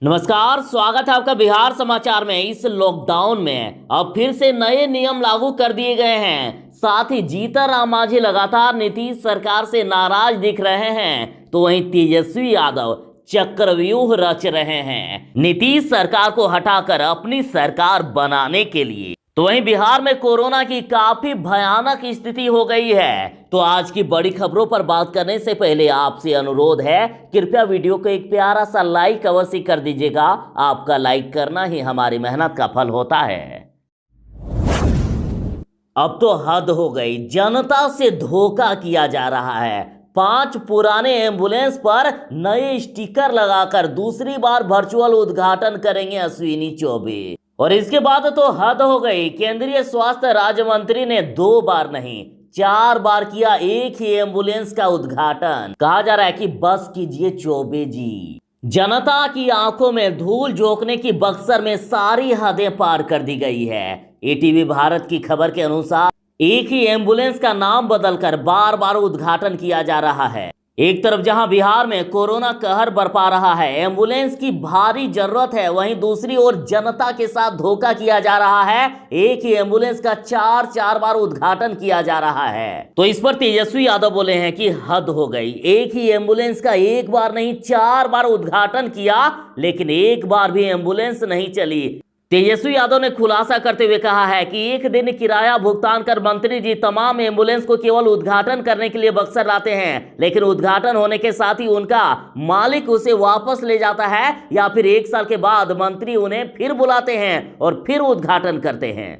नमस्कार, स्वागत है आपका बिहार समाचार में। इस लॉकडाउन में अब फिर से नए नियम लागू कर दिए गए हैं। साथ ही जीतन राम मांझी लगातार नीतीश सरकार से नाराज दिख रहे हैं, तो वहीं तेजस्वी यादव चक्रव्यूह रच रहे हैं नीतीश सरकार को हटाकर अपनी सरकार बनाने के लिए। तो वहीं बिहार में कोरोना की काफी भयानक स्थिति हो गई है। तो आज की बड़ी खबरों पर बात करने से पहले आपसे अनुरोध है, कृपया वीडियो को एक प्यारा सा लाइक अवश्य कर दीजिएगा। आपका लाइक करना ही हमारी मेहनत का फल होता है। अब तो हद हो गई, जनता से धोखा किया जा रहा है। 5 पुराने एम्बुलेंस पर नए स्टिकर लगाकर दूसरी बार वर्चुअल उद्घाटन करेंगे अश्विनी चौबे। और इसके बाद तो हद हो गई, केंद्रीय स्वास्थ्य राज्य मंत्री ने 2 बार नहीं 4 बार किया एक ही एम्बुलेंस का उद्घाटन। कहा जा रहा है कि बस कीजिए चौबे जी। जनता की आंखों में धूल झोंकने की बक्सर में सारी हदें पार कर दी गई है। एटीवी भारत की खबर के अनुसार एक ही एम्बुलेंस का नाम बदलकर बार बार उद्घाटन किया जा रहा है। एक तरफ जहां बिहार में कोरोना कहर बरपा रहा है, एम्बुलेंस की भारी जरूरत है, वहीं दूसरी ओर जनता के साथ धोखा किया जा रहा है। एक ही एम्बुलेंस का 4 बार उद्घाटन किया जा रहा है। तो इस पर तेजस्वी यादव बोले हैं कि हद हो गई, एक ही एम्बुलेंस का 1 बार नहीं 4 बार उद्घाटन किया, लेकिन एक बार भी एम्बुलेंस नहीं चली। तेजस्वी यादव ने खुलासा करते हुए कहा है कि एक दिन किराया भुगतान कर मंत्री जी तमाम एम्बुलेंस को केवल उद्घाटन करने के लिए बक्सर लाते हैं, लेकिन उद्घाटन होने के साथ ही उनका मालिक उसे वापस ले जाता है, या फिर 1 साल के बाद मंत्री उन्हें फिर बुलाते हैं और फिर उद्घाटन करते हैं।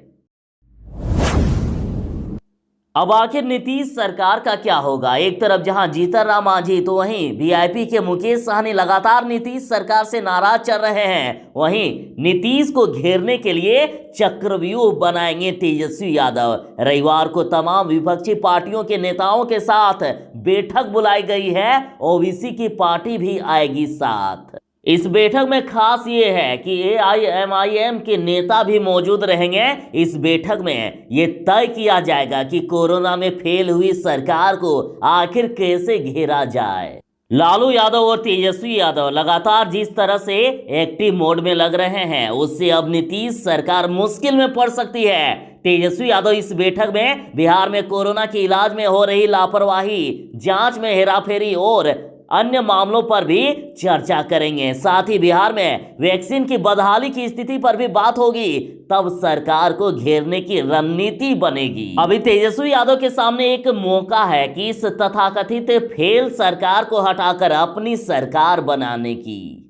अब आखिर नीतीश सरकार का क्या होगा? एक तरफ जहां जीतन राम मांझी, तो वहीं वीआईपी के मुकेश सहनी लगातार नीतीश सरकार से नाराज चल रहे हैं। वहीं नीतीश को घेरने के लिए चक्रव्यूह बनाएंगे तेजस्वी यादव। रविवार को तमाम विपक्षी पार्टियों के नेताओं के साथ बैठक बुलाई गई है। ओबीसी की पार्टी भी आएगी साथ। इस बैठक में खास ये है कि एआईएमआईएम के नेता भी मौजूद रहेंगे। इस बैठक में ये तय किया जाएगा कि कोरोना में फेल हुई सरकार को आखिर कैसे घेरा जाए। लालू यादव और तेजस्वी यादव लगातार जिस तरह से एक्टिव मोड में लग रहे हैं, उससे अब नीतीश सरकार मुश्किल में पड़ सकती है। तेजस्वी यादव इस बैठक में बिहार में कोरोना के इलाज में हो रही लापरवाही, जांच में हेराफेरी और अन्य मामलों पर भी चर्चा करेंगे। साथ ही बिहार में वैक्सीन की बदहाली की स्थिति पर भी बात होगी, तब सरकार को घेरने की रणनीति बनेगी। अभी तेजस्वी यादव के सामने एक मौका है कि इस तथाकथित फेल सरकार को हटाकर अपनी सरकार बनाने की।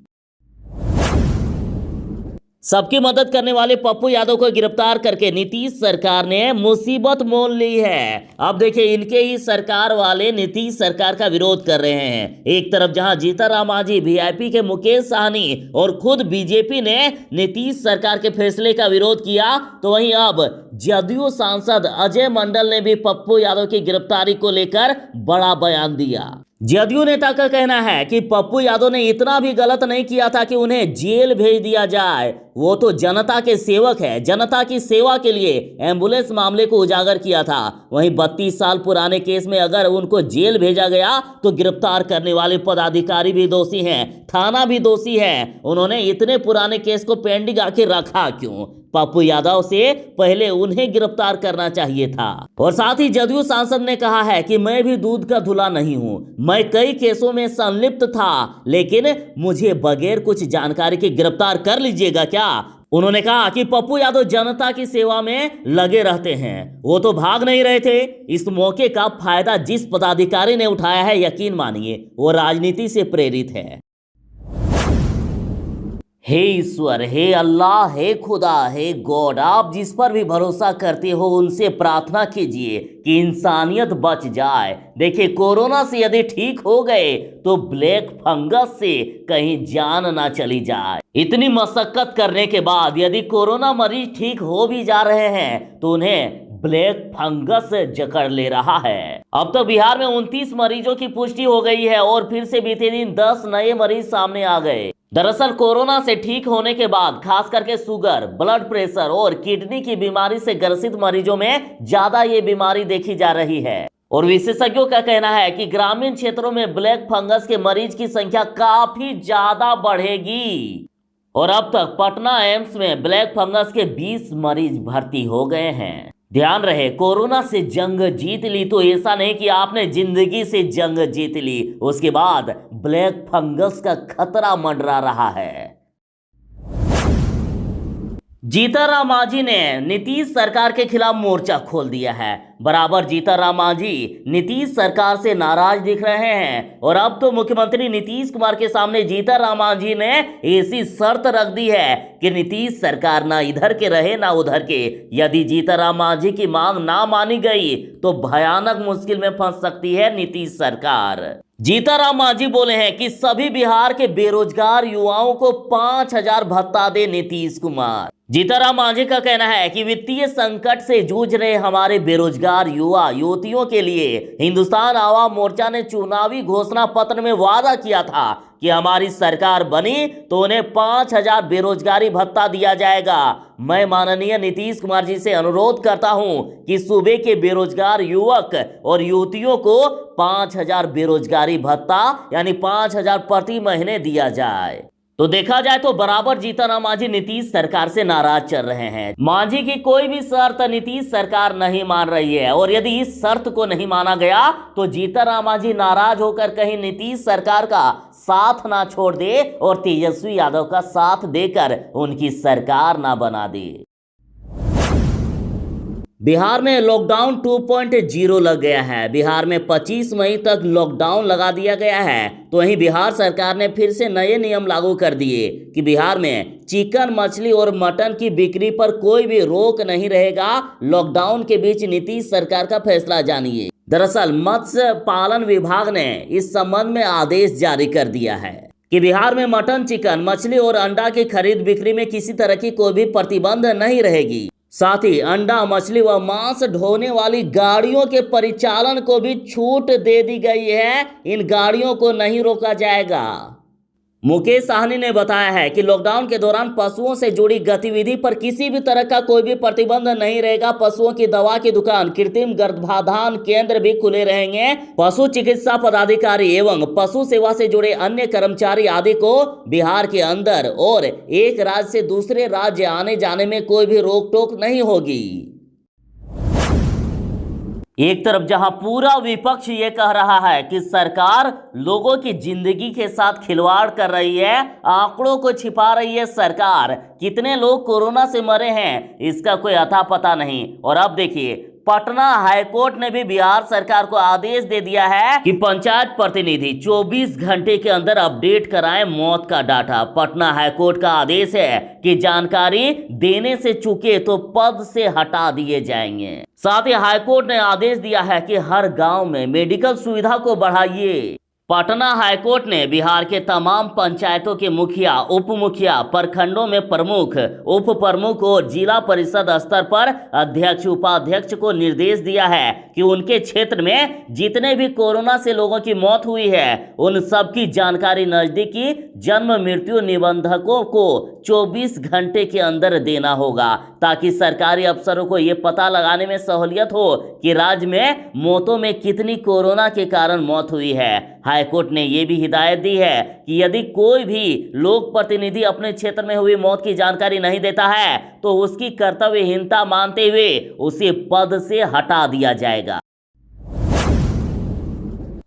सबकी मदद करने वाले पप्पू यादव को गिरफ्तार करके नीतीश सरकार ने मुसीबत मोल ली है। अब देखिए, इनके ही सरकार वाले नीतीश सरकार का विरोध कर रहे हैं। एक तरफ जहां जीतन राम मांझी, वीआईपी के मुकेश सहनी और खुद बीजेपी ने नीतीश सरकार के फैसले का विरोध किया, तो वहीं अब जदयू सांसद अजय मंडल ने भी पप्पू यादव की गिरफ्तारी को लेकर बड़ा बयान दिया। जदयू नेता का कहना है कि पप्पू यादव ने इतना भी गलत नहीं किया था कि उन्हें जेल भेज दिया जाए। वो तो जनता के सेवक है, जनता की सेवा के लिए एम्बुलेंस मामले को उजागर किया था। वहीं 32 साल पुराने केस में अगर उनको जेल भेजा गया तो गिरफ्तार करने वाले पदाधिकारी भी दोषी हैं, थाना भी दोषी है। उन्होंने इतने पुराने केस को पेंडिंग आके रखा क्यों? पप्पू यादव से पहले उन्हें गिरफ्तार करना चाहिए था। और साथ ही जदयू सांसद ने कहा है कि मैं भी दूध का धुला नहीं हूं, मैं कई केसों में संलिप्त था, लेकिन मुझे बगैर कुछ जानकारी के गिरफ्तार कर लीजिएगा क्या? उन्होंने कहा कि पप्पू यादव जनता की सेवा में लगे रहते हैं, वो तो भाग नहीं रहे थे। इस मौके का फायदा जिस पदाधिकारी ने उठाया है, यकीन मानिए वो राजनीति से प्रेरित है। हे ईश्वर, हे अल्लाह, हे खुदा, हे गॉड, आप जिस पर भी भरोसा करते हो उनसे प्रार्थना कीजिए कि इंसानियत बच जाए। देखिए, कोरोना से यदि ठीक हो गए तो ब्लैक फंगस से कहीं जान ना चली जाए। इतनी मशक्कत करने के बाद यदि कोरोना मरीज ठीक हो भी जा रहे हैं तो उन्हें ब्लैक फंगस जकड़ ले रहा है। अब तो बिहार में 29 मरीजों की पुष्टि हो गई है और फिर से बीते दिन 10 नए मरीज सामने आ गए। दरअसल कोरोना से ठीक होने के बाद खास करके शुगर, ब्लड प्रेशर और किडनी की बीमारी से ग्रसित मरीजों में ज्यादा ये बीमारी देखी जा रही है। और विशेषज्ञों का कहना है कि ग्रामीण क्षेत्रों में ब्लैक फंगस के मरीज की संख्या काफी ज्यादा बढ़ेगी। और अब तक पटना एम्स में ब्लैक फंगस के 20 मरीज भर्ती हो गए हैं। ध्यान रहे, कोरोना से जंग जीत ली तो ऐसा नहीं कि आपने जिंदगी से जंग जीत ली, उसके बाद ब्लैक फंगस का खतरा मंडरा रहा है। जीतनराम मांझी ने नीतीश सरकार के खिलाफ मोर्चा खोल दिया है। बराबर जीतनराम मांझी नीतीश सरकार से नाराज दिख रहे हैं और अब तो मुख्यमंत्री नीतीश कुमार के सामने जीतनराम मांझी ने ऐसी शर्त रख दी है कि नीतीश सरकार ना इधर के रहे ना उधर के। यदि जीतनराम मांझी की मांग ना मानी गई तो भयानक मुश्किल में फंस सकती है नीतीश सरकार। जीतनराम मांझी बोले हैं कि सभी बिहार के बेरोजगार युवाओं को 5,000 भत्ता दे नीतीश कुमार। जीतनराम मांझी का कहना है कि वित्तीय संकट से जूझ रहे हमारे बेरोजगार युवा युवतियों के लिए हिंदुस्तान आवाम मोर्चा ने चुनावी घोषणा पत्र में वादा किया था कि हमारी सरकार बनी तो उन्हें 5,000 बेरोजगारी भत्ता दिया जाएगा। मैं माननीय नीतीश कुमार जी से अनुरोध करता हूं कि सूबे के बेरोजगार युवक और युवतियों को 5,000 बेरोजगारी भत्ता यानी 5,000 प्रति महीने दिया जाए। तो देखा जाए तो बराबर जीतनराम मांझी नीतीश सरकार से नाराज चल रहे हैं। मांझी की कोई भी शर्त नीतीश सरकार नहीं मान रही है और यदि इस शर्त को नहीं माना गया तो जीतनराम मांझी नाराज होकर कहीं नीतीश सरकार का साथ ना छोड़ दे और तेजस्वी यादव का साथ देकर उनकी सरकार ना बना दे। बिहार में लॉकडाउन 2.0 लग गया है। बिहार में 25 मई तक लॉकडाउन लगा दिया गया है। तो वहीं बिहार सरकार ने फिर से नए नियम लागू कर दिए कि बिहार में चिकन, मछली और मटन की बिक्री पर कोई भी रोक नहीं रहेगा। लॉकडाउन के बीच नीतीश सरकार का फैसला जानिए। दरअसल मत्स्य पालन विभाग ने इस संबंध में आदेश जारी कर दिया है कि बिहार में मटन, चिकन, मछली और अंडा की खरीद बिक्री में किसी तरह की कोई भी प्रतिबंध नहीं रहेगी। साथ ही अंडा, मछली व मांस ढोने वाली गाड़ियों के परिचालन को भी छूट दे दी गई है। इन गाड़ियों को नहीं रोका जाएगा। मुकेश साहनी ने बताया है कि लॉकडाउन के दौरान पशुओं से जुड़ी गतिविधि पर किसी भी तरह का कोई भी प्रतिबंध नहीं रहेगा। पशुओं की दवा की दुकान, कृत्रिम गर्भाधान केंद्र भी खुले रहेंगे। पशु चिकित्सा पदाधिकारी एवं पशु सेवा से जुड़े अन्य कर्मचारी आदि को बिहार के अंदर और एक राज्य से दूसरे राज्य आने जाने में कोई भी रोक टोक नहीं होगी। एक तरफ जहां पूरा विपक्ष ये कह रहा है कि सरकार लोगों की जिंदगी के साथ खिलवाड़ कर रही है, आंकड़ों को छिपा रही है सरकार, कितने लोग कोरोना से मरे हैं इसका कोई अता पता नहीं। और अब देखिए, पटना हाईकोर्ट ने भी बिहार सरकार को आदेश दे दिया है कि पंचायत प्रतिनिधि 24 घंटे के अंदर अपडेट कराएं मौत का डाटा। पटना हाईकोर्ट का आदेश है कि जानकारी देने से चूके तो पद से हटा दिए जाएंगे। साथ ही हाईकोर्ट ने आदेश दिया है कि हर गांव में मेडिकल सुविधा को बढ़ाइए। पटना हाईकोर्ट ने बिहार के तमाम पंचायतों के मुखिया, उप मुखिया, प्रखंडों में प्रमुख, उप प्रमुख और जिला परिषद स्तर पर अध्यक्ष, उपाध्यक्ष को निर्देश दिया है कि उनके क्षेत्र में जितने भी कोरोना से लोगों की मौत हुई है उन सब की जानकारी नजदीकी जन्म मृत्यु निबंधकों को 24 घंटे के अंदर देना होगा, ताकि सरकारी अफसरों को यह पता लगाने में सहूलियत हो कि राज्य में मौतों में कितनी कोरोना के कारण मौत हुई है। हाईकोर्ट ने यह भी हिदायत दी है कि यदि कोई भी लोक प्रतिनिधि अपने क्षेत्र में हुई मौत की जानकारी नहीं देता है तो उसकी कर्तव्यहीनता मानते हुए उसे पद से हटा दिया जाएगा।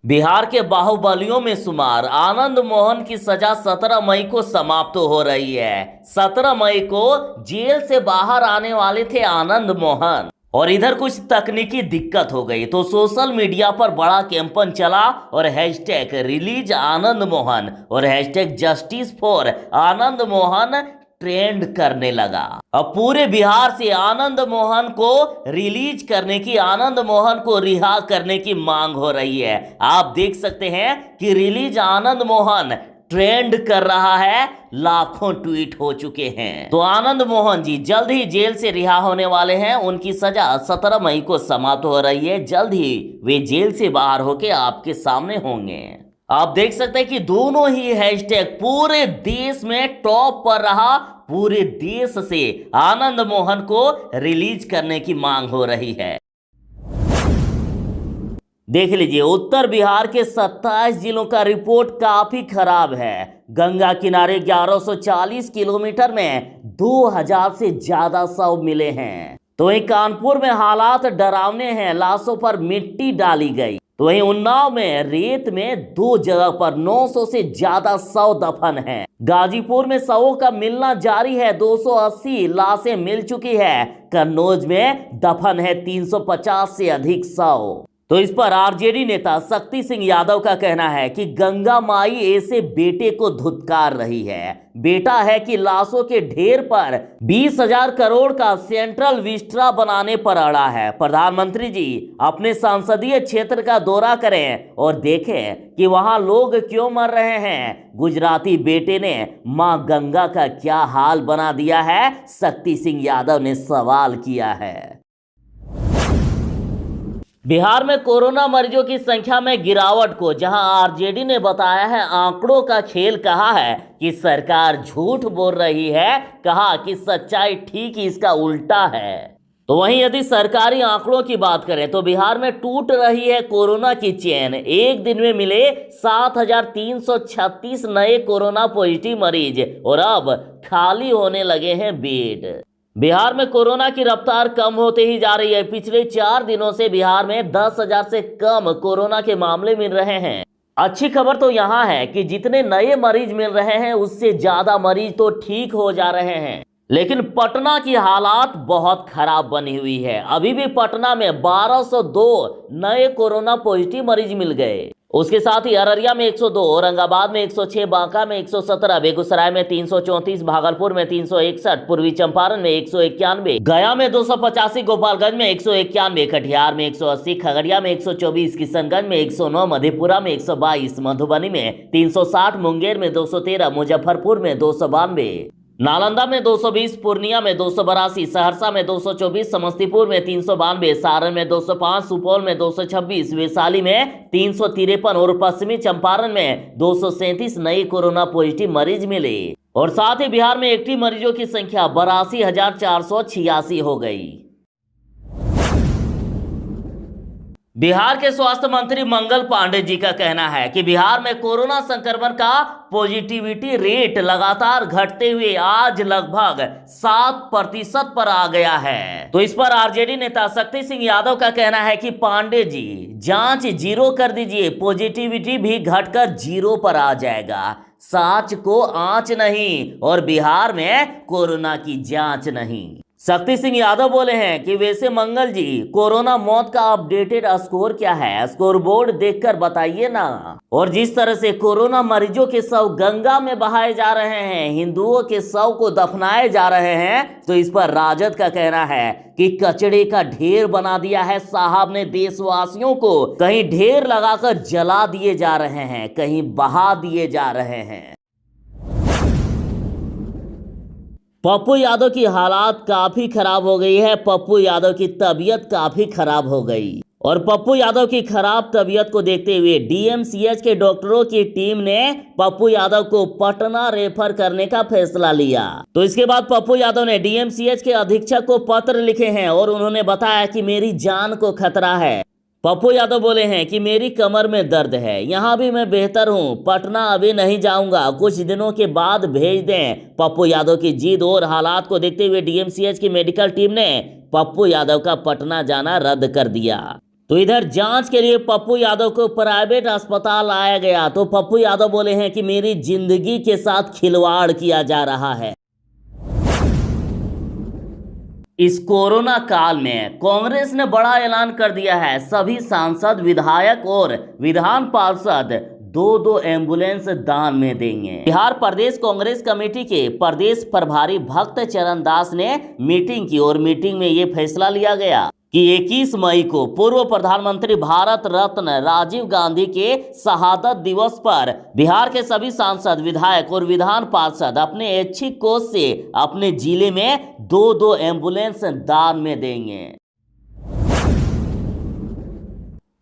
बिहार के बाहुबलियों में शुमार आनंद मोहन की सजा 17 मई को समाप्त हो रही है। 17 मई को जेल से बाहर आने वाले थे आनंद मोहन और इधर कुछ तकनीकी दिक्कत हो गई तो सोशल मीडिया पर बड़ा कैंपेन चला और हैशटैग रिलीज आनंद मोहन और hashtag justice for Anand Mohan trend करने लगा। अब पूरे बिहार से आनंद मोहन को रिलीज करने की, आनंद मोहन को रिहा करने की मांग हो रही है। आप देख सकते हैं कि रिलीज आनंद मोहन ट्रेंड कर रहा है, लाखों ट्वीट हो चुके हैं। तो आनंद मोहन जी जल्द ही जेल से रिहा होने वाले हैं। उनकी सजा 17 मई को समाप्त हो रही है। जल्द ही वे जेल से बाहर होके आपके सामने होंगे। आप देख सकते हैं कि दोनों ही हैशटैग पूरे देश में टॉप पर रहा। पूरे देश से आनंद मोहन को रिलीज करने की मांग हो रही है। देख लीजिए, उत्तर बिहार के 27 जिलों का रिपोर्ट काफी खराब है। गंगा किनारे 1140 किलोमीटर में 2000 से ज्यादा शव मिले हैं। तो वहीं कानपुर में हालात डरावने हैं, लाशों पर मिट्टी डाली गई। तो वहीं उन्नाव में रेत में 2 जगह पर 900 से ज्यादा शव दफन है। गाजीपुर में शवों का मिलना जारी है, 280 लाशें मिल चुकी है। कन्नौज में दफन है 350 से अधिक शव। तो इस पर आरजेडी नेता शक्ति सिंह यादव का कहना है कि गंगा माई ऐसे बेटे को धुतकार रही है। बेटा है कि लाशों के ढेर पर 20,000 करोड़ का सेंट्रल विस्टा बनाने पर अड़ा है। प्रधानमंत्री जी अपने संसदीय क्षेत्र का दौरा करें और देखें कि वहां लोग क्यों मर रहे हैं। गुजराती बेटे ने मां गंगा का क्या हाल बना दिया है, शक्ति सिंह यादव ने सवाल किया है। बिहार में कोरोना मरीजों की संख्या में गिरावट को जहां आरजेडी ने बताया है आंकड़ों का खेल, कहा है कि सरकार झूठ बोल रही है, कहा कि सच्चाई ठीक इसका उल्टा है। तो वहीं यदि सरकारी आंकड़ों की बात करें तो बिहार में टूट रही है कोरोना की चेन। एक दिन में मिले 7,336 नए कोरोना पॉजिटिव मरीज और अब खाली होने लगे हैं बेड। बिहार में कोरोना की रफ्तार कम होते ही जा रही है। पिछले 4 दिनों से बिहार में 10,000 से कम कोरोना के मामले मिल रहे हैं। अच्छी खबर तो यहां है कि जितने नए मरीज मिल रहे हैं उससे ज्यादा मरीज तो ठीक हो जा रहे हैं। लेकिन पटना की हालात बहुत खराब बनी हुई है। अभी भी पटना में 1202 नए कोरोना पॉजिटिव मरीज मिल गए। उसके साथ ही अररिया में 102, औरंगाबाद में 106, बांका में 117, बेगूसराय में 334, भागलपुर में 361, पूर्वी चंपारण में 191, गया में 285, गोपालगंज में 191, कटिहार में 180, खगड़िया में 124, किशनगंज में 109, मधेपुरा में 122, मधुबनी में 360, मुंगेर में 213, मुजफ्फरपुर में 292, नालंदा में 220, पूर्णिया में 282, सहरसा में 224, समस्तीपुर में 392, सारण में 205, सुपौल में 226, वैशाली में 353 और पश्चिमी चंपारण में 237 नए कोरोना पॉजिटिव मरीज मिले। और साथ ही बिहार में एक्टिव मरीजों की संख्या 82,486 हो गई। बिहार के स्वास्थ्य मंत्री मंगल पांडे जी का कहना है कि बिहार में कोरोना संक्रमण का पॉजिटिविटी रेट लगातार घटते हुए आज लगभग 7% पर आ गया है। तो इस पर आरजेडी नेता शक्ति सिंह यादव का कहना है कि पांडे जी जांच 0 कर दीजिए, पॉजिटिविटी भी घटकर 0 पर आ जाएगा। सांच को आंच नहीं और बिहार में कोरोना की जांच नहीं। शक्ति सिंह यादव बोले हैं कि वैसे मंगल जी कोरोना मौत का अपडेटेड स्कोर क्या है, स्कोर बोर्ड देखकर बताइए ना। और जिस तरह से कोरोना मरीजों के शव गंगा में बहाए जा रहे हैं, हिंदुओं के शव को दफनाए जा रहे हैं, तो इस पर राजद का कहना है कि कचड़े का ढेर बना दिया है साहब ने देशवासियों को। कहीं ढेर लगाकर जला दिए जा रहे हैं, कहीं बहा दिए जा रहे हैं। पप्पू यादव की हालात काफी खराब हो गई है। पप्पू यादव की तबीयत काफी खराब हो गई और पप्पू यादव की खराब तबीयत को देखते हुए डीएमसीएच के डॉक्टरों की टीम ने पप्पू यादव को पटना रेफर करने का फैसला लिया। तो इसके बाद पप्पू यादव ने डीएमसीएच के अधीक्षक को पत्र लिखे हैं और उन्होंने बताया कि मेरी जान को खतरा है। पप्पू यादव बोले हैं कि मेरी कमर में दर्द है, यहाँ भी मैं बेहतर हूँ, पटना अभी नहीं जाऊंगा, कुछ दिनों के बाद भेज दें। पप्पू यादव की जिद और हालात को देखते हुए डीएमसीएच की मेडिकल टीम ने पप्पू यादव का पटना जाना रद्द कर दिया। तो इधर जांच के लिए पप्पू यादव को प्राइवेट अस्पताल लाया गया। तो पप्पू यादव बोले हैं कि मेरी जिंदगी के साथ खिलवाड़ किया जा रहा है। इस कोरोना काल में कांग्रेस ने बड़ा ऐलान कर दिया है। सभी सांसद, विधायक और विधान पार्षद 2-2 एम्बुलेंस दान में देंगे। बिहार प्रदेश कांग्रेस कमेटी के प्रदेश प्रभारी भक्त चरण दास ने मीटिंग की और मीटिंग में ये फैसला लिया गया कि 21 मई को पूर्व प्रधानमंत्री भारत रत्न राजीव गांधी के शहादत दिवस पर बिहार के सभी सांसद, विधायक और विधान पार्षद अपने ऐच्छिक कोष से अपने जिले में 2-2 एम्बुलेंस दान में देंगे।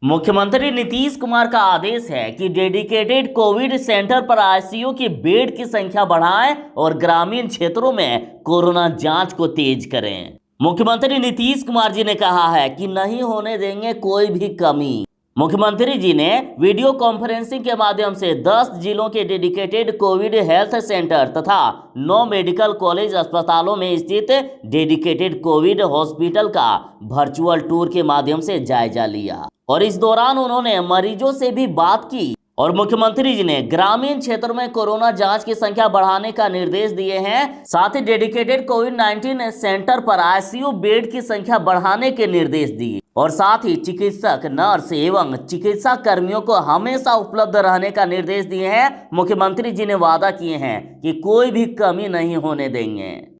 मुख्यमंत्री नीतीश कुमार का आदेश है कि डेडिकेटेड कोविड सेंटर पर आईसीयू की बेड की संख्या बढ़ाएं और ग्रामीण क्षेत्रों में कोरोना जांच को तेज करें। मुख्यमंत्री नीतीश कुमार जी ने कहा है कि नहीं होने देंगे कोई भी कमी। मुख्यमंत्री जी ने वीडियो कॉन्फ्रेंसिंग के माध्यम से 10 जिलों के डेडिकेटेड कोविड हेल्थ सेंटर तथा 9 मेडिकल कॉलेज अस्पतालों में स्थित डेडिकेटेड कोविड हॉस्पिटल का वर्चुअल टूर के माध्यम से जायजा लिया और इस दौरान उन्होंने मरीजों से भी बात की और मुख्यमंत्री जी ने ग्रामीण क्षेत्रों में कोरोना जांच की संख्या बढ़ाने का निर्देश दिए हैं। साथ ही डेडिकेटेड कोविड-19 सेंटर पर आईसीयू बेड की संख्या बढ़ाने के निर्देश दिए और साथ ही चिकित्सक, नर्स एवं चिकित्सा कर्मियों को हमेशा उपलब्ध रहने का निर्देश दिए हैं। मुख्यमंत्री जी ने वादा किए हैं कि कोई भी कमी नहीं होने देंगे।